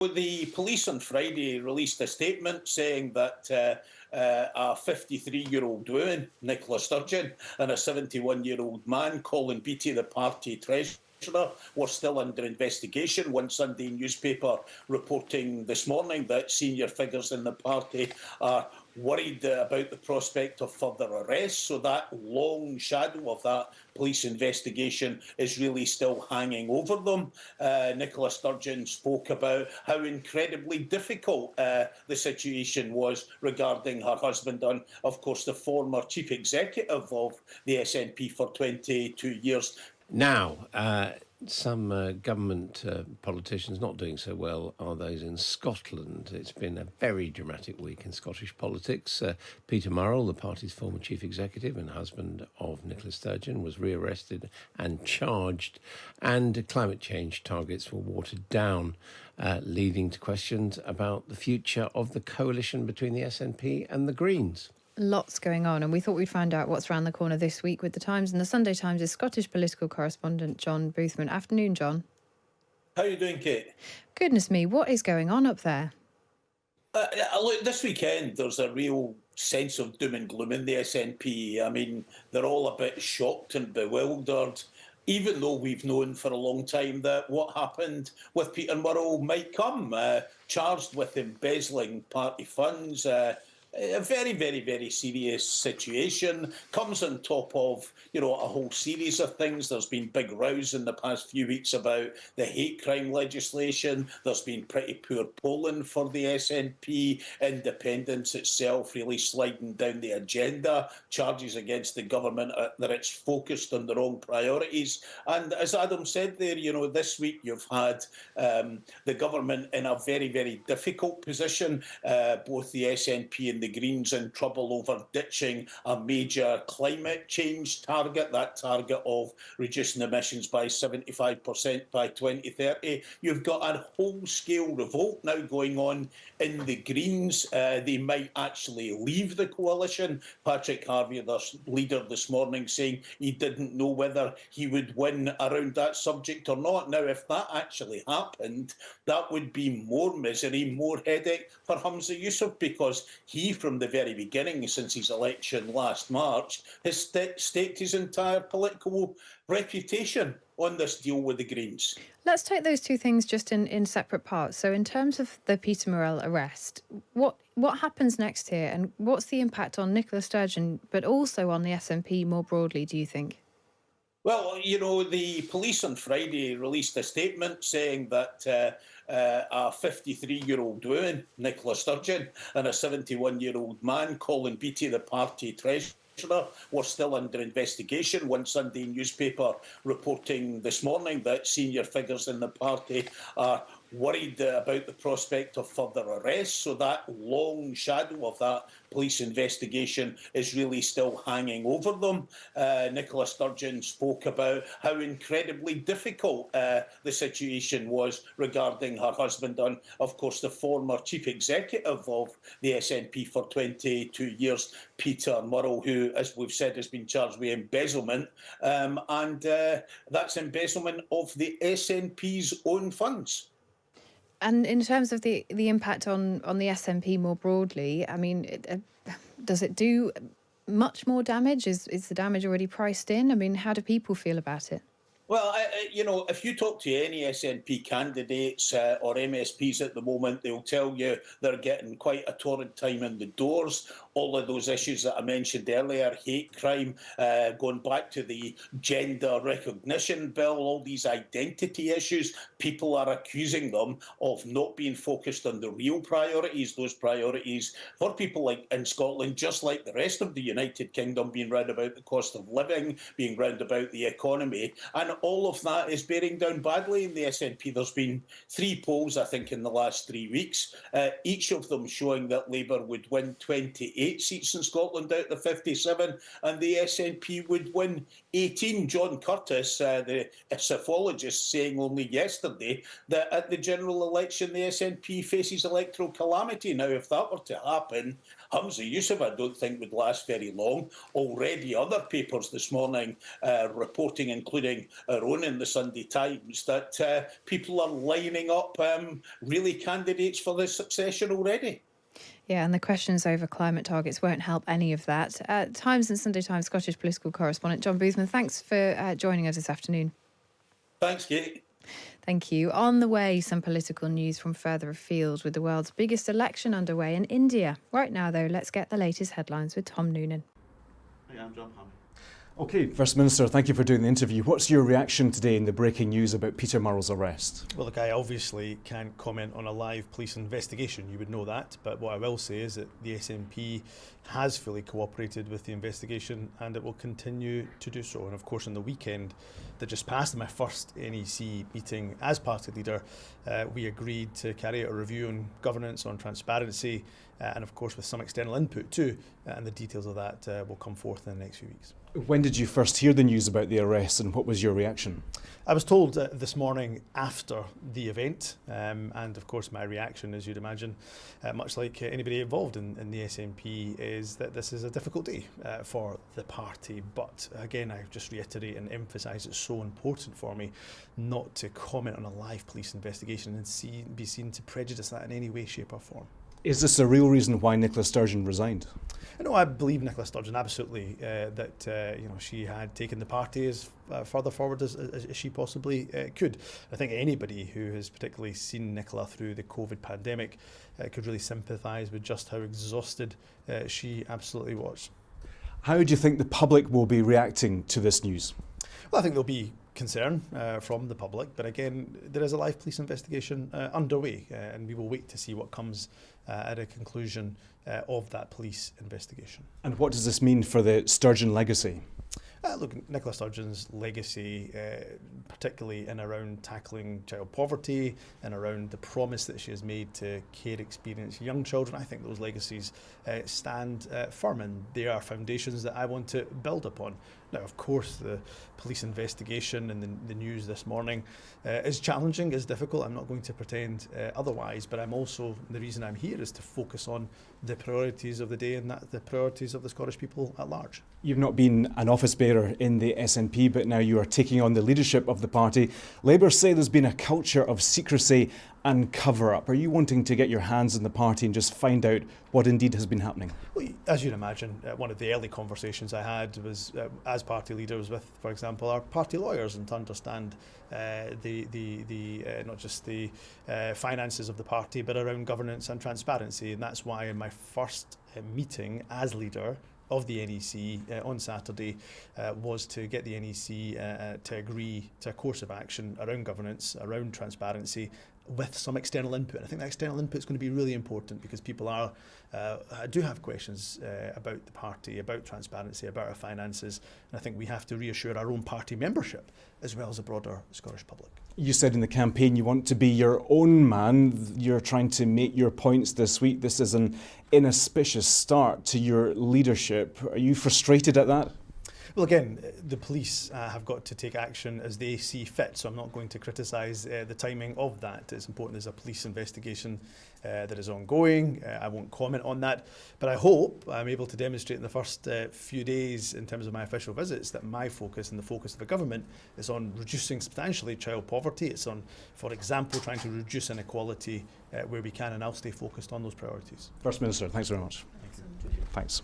The police on Friday released a statement saying that a 53-year-old woman, Nicola Sturgeon, and a 71-year-old man, Colin Beattie, the party treasurer, were still under investigation. One Sunday newspaper reporting this morning that senior figures in the party are worried about the prospect of further arrests. So that long shadow of that police investigation is really still hanging over them. Nicola Sturgeon spoke about how incredibly difficult the situation was regarding her husband and, of course, the former chief executive of the SNP for 22 years. Now, some government politicians not doing so well are those in Scotland. It's been a very dramatic week in Scottish politics. Peter Murrell, the party's former chief executive and husband of Nicola Sturgeon, was rearrested and charged, and climate change targets were watered down, leading to questions about the future of the coalition between the SNP and the Greens. Lots going on, and we thought we'd find out what's around the corner this week with the Times and the Sunday Times' Scottish political correspondent John Boothman. Afternoon, John. How are you doing, Kate? Goodness me, what is going on up there? Look, this weekend there's a real sense of doom and gloom in the SNP. I mean, they're all a bit shocked and bewildered, even though we've known for a long time that what happened with Peter Murrell might come, charged with embezzling party funds. A very, very, very serious situation. Comes on top of, a whole series of things. There's been big rows in the past few weeks about the hate crime legislation. There's been pretty poor polling for the SNP. Independence itself really sliding down the agenda. Charges against the government that it's focused on the wrong priorities. And as Adam said there, this week you've had the government in a very, very difficult position. Both the SNP and the Greens in trouble over ditching a major climate change target, that target of reducing emissions by 75% by 2030. You've got a whole-scale revolt now going on in the Greens. They might actually leave the coalition. Patrick Harvie, their leader this morning, saying he didn't know whether he would win around that subject or not. Now, if that actually happened, that would be more misery, more headache for Humza Yousaf, because he, from the very beginning, since his election last March, has staked his entire political reputation on this deal with the Greens. Let's take those two things just in separate parts. So in terms of the Peter Murrell arrest, what happens next here, and what's the impact on Nicola Sturgeon, but also on the SNP more broadly, do you think? Well, the police on Friday released a statement saying that a 53-year-old woman, Nicola Sturgeon, and a 71-year-old man, Colin Beattie, the party treasurer, were still under investigation. One Sunday newspaper reporting this morning that senior figures in the party are worried about the prospect of further arrests. So that long shadow of that police investigation is really still hanging over them. Nicola Sturgeon spoke about how incredibly difficult the situation was regarding her husband and, of course, the former chief executive of the SNP for 22 years, Peter Murrell, who, as we've said, has been charged with embezzlement. And that's embezzlement of the SNP's own funds. And in terms of the impact on the SNP more broadly, I mean, does it do much more damage? Is the damage already priced in? I mean, how do people feel about it? Well, if you talk to any SNP candidates or MSPs at the moment, they'll tell you they're getting quite a torrid time in the doors. All of those issues that I mentioned earlier, hate crime, going back to the gender recognition bill, all these identity issues, people are accusing them of not being focused on the real priorities, those priorities for people like in Scotland, just like the rest of the United Kingdom, being round about the cost of living, being round about the economy. And all of that is bearing down badly in the SNP. There's been 3 polls, I think, in the last 3 weeks, each of them showing that Labour would win 28 seats in Scotland out of the 57, and the SNP would win 18. John Curtis, the psephologist, saying only yesterday that at the general election, the SNP faces electoral calamity. Now, if that were to happen, Humza Yousaf, I don't think, would last very long. Already other papers this morning reporting, including our own in the Sunday Times, that people are lining up really candidates for this succession already. Yeah, and the questions over climate targets won't help any of that. Times and Sunday Times Scottish political correspondent John Boothman, thanks for joining us this afternoon. Thanks, Kate. Thank you. On the way, some political news from further afield with the world's biggest election underway in India. Right now, though, let's get the latest headlines with Tom Noonan. Hi, I'm John Hammond. OK, First Minister, thank you for doing the interview. What's your reaction today in the breaking news about Peter Murrell's arrest? Well, look, I obviously can't comment on a live police investigation. You would know that. But what I will say is that the SNP has fully cooperated with the investigation and it will continue to do so. And of course, on the weekend that just passed, my first NEC meeting as party leader, we agreed to carry out a review on governance, on transparency, and of course with some external input too. And the details of that will come forth in the next few weeks. When did you first hear the news about the arrest and what was your reaction? I was told this morning after the event, and of course my reaction, as you'd imagine, much like anybody involved in the SNP, is that this is a difficult day for the party. But again, I just reiterate and emphasise it's so important for me not to comment on a live police investigation and be seen to prejudice that in any way, shape or form. Is this a real reason why Nicola Sturgeon resigned? No, I believe Nicola Sturgeon absolutely that she had taken the party as further forward as she possibly could. I think anybody who has particularly seen Nicola through the COVID pandemic could really sympathise with just how exhausted she absolutely was. How do you think the public will be reacting to this news? Well, I think there'll be concern from the public, but again, there is a live police investigation underway, and we will wait to see what comes at a conclusion of that police investigation. And what does this mean for the Sturgeon legacy? Look, Nicola Sturgeon's legacy, particularly in around tackling child poverty and around the promise that she has made to care experienced young children, I think those legacies stand firm, and they are foundations that I want to build upon. Now, of course, the police investigation and the news this morning is challenging, is difficult. I'm not going to pretend otherwise, but the reason I'm here is to focus on the priorities of the day and the priorities of the Scottish people at large. You've not been an office bearer in the SNP, but now you are taking on the leadership of the party. Labour say there's been a culture of secrecy and cover-up. Are you wanting to get your hands in the party and just find out what indeed has been happening? Well, as you'd imagine, one of the early conversations I had was as party leaders with, for example, our party lawyers, and to understand not just the finances of the party, but around governance and transparency. And that's why in my first meeting as leader of the NEC on Saturday was to get the NEC to agree to a course of action around governance, around transparency, with some external input. I think that external input is going to be really important because people do have questions about the party, about transparency, about our finances, and I think we have to reassure our own party membership as well as the broader Scottish public. You said in the campaign you want to be your own man. You're trying to make your points this week. This is an inauspicious start to your leadership. Are you frustrated at that? Well, again, the police have got to take action as they see fit, so I'm not going to criticise the timing of that. It's important there's a police investigation that is ongoing. I won't comment on that, but I hope I'm able to demonstrate in the first few days in terms of my official visits that my focus and the focus of the government is on reducing substantially child poverty. It's on, for example, trying to reduce inequality where we can, and I'll stay focused on those priorities. First Minister, thanks very much. Thanks.